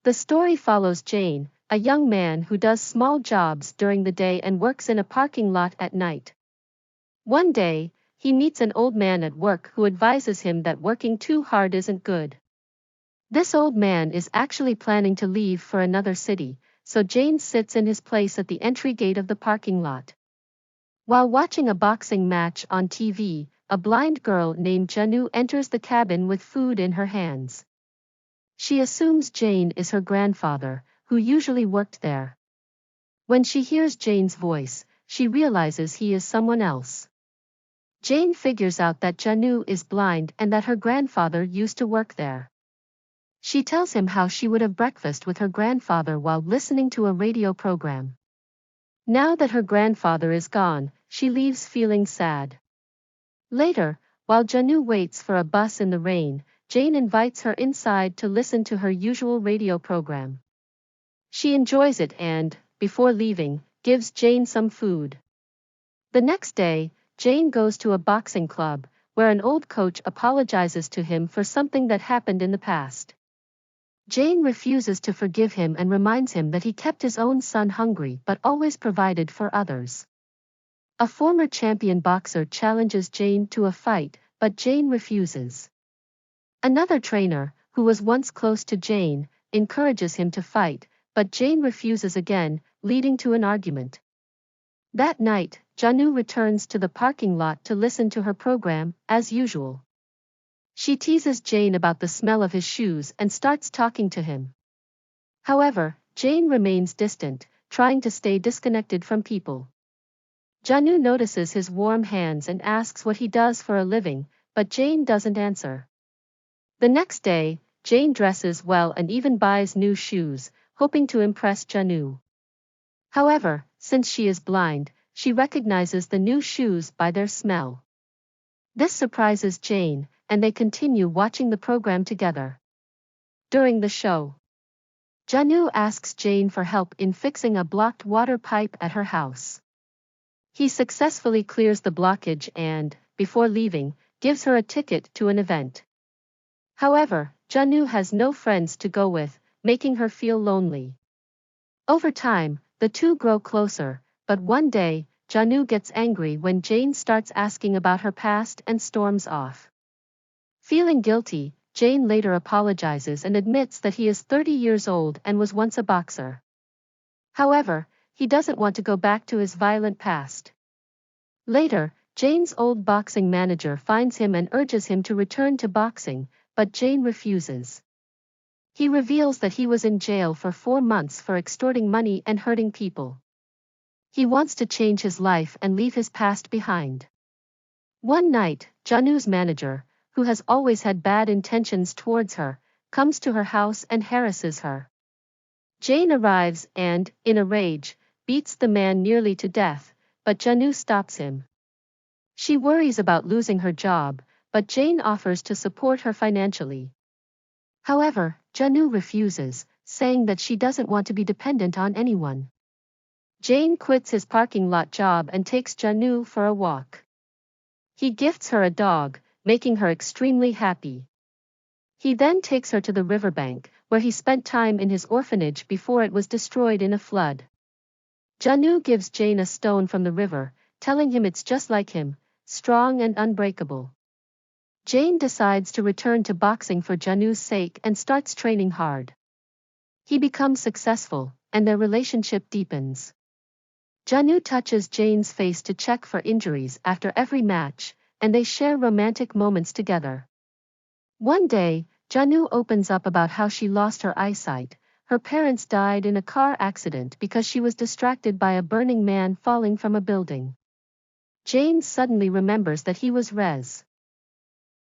The story follows Jane, a young man who does small jobs during the day and works in a parking lot at night. One day, he meets an old man at work who advises him that working too hard isn't good. This old man is actually planning to leave for another city, so Jane sits in his place at the entry gate of the parking lot. While watching a boxing match on TV, a blind girl named Janu enters the cabin with food in her hands. She assumes Jane is her grandfather, who usually worked there. When she hears Jane's voice, she realizes he is someone else. Jane figures out that Janu is blind and that her grandfather used to work there. She tells him how she would have breakfast with her grandfather while listening to a radio program. Now that her grandfather is gone, she leaves feeling sad. Later, while Janu waits for a bus in the rain, Jane invites her inside to listen to her usual radio program. She enjoys it and, before leaving, gives Jane some food. The next day, Jane goes to a boxing club, where an old coach apologizes to him for something that happened in the past. Jane refuses to forgive him and reminds him that he kept his own son hungry but always provided for others. A former champion boxer challenges Jane to a fight, but Jane refuses. Another trainer, who was once close to Jane, encourages him to fight, but Jane refuses again, leading to an argument. That night, Janu returns to the parking lot to listen to her program, as usual. She teases Jane about the smell of his shoes and starts talking to him. However, Jane remains distant, trying to stay disconnected from people. Janu notices his warm hands and asks what he does for a living, but Jane doesn't answer. The next day, Jane dresses well and even buys new shoes, hoping to impress Janu. However, since she is blind, she recognizes the new shoes by their smell. This surprises Jane, and they continue watching the program together. During the show, Janu asks Jane for help in fixing a blocked water pipe at her house. He successfully clears the blockage and, before leaving, gives her a ticket to an event. However, Janu has no friends to go with, making her feel lonely. Over time, the two grow closer, but one day, Janu gets angry when Jane starts asking about her past and storms off. Feeling guilty, Jane later apologizes and admits that he is 30 years old and was once a boxer. However, he doesn't want to go back to his violent past. Later, Jane's old boxing manager finds him and urges him to return to boxing, but Jane refuses. He reveals that he was in jail for 4 months for extorting money and hurting people. He wants to change his life and leave his past behind. One night, Janu's manager, who has always had bad intentions towards her, comes to her house and harasses her. Jane arrives and, in a rage, beats the man nearly to death, but Janu stops him. She worries about losing her job, but Jane offers to support her financially. However, Janu refuses, saying that she doesn't want to be dependent on anyone. Jane quits his parking lot job and takes Janu for a walk. He gifts her a dog, making her extremely happy. He then takes her to the riverbank, where he spent time in his orphanage before it was destroyed in a flood. Janu gives Jane a stone from the river, telling him it's just like him, strong and unbreakable. Jane decides to return to boxing for Janu's sake and starts training hard. He becomes successful, and their relationship deepens. Janu touches Jane's face to check for injuries after every match, and they share romantic moments together. One day, Janu opens up about how she lost her eyesight. Her parents died in a car accident because she was distracted by a burning man falling from a building. Jane suddenly remembers that he was Rez.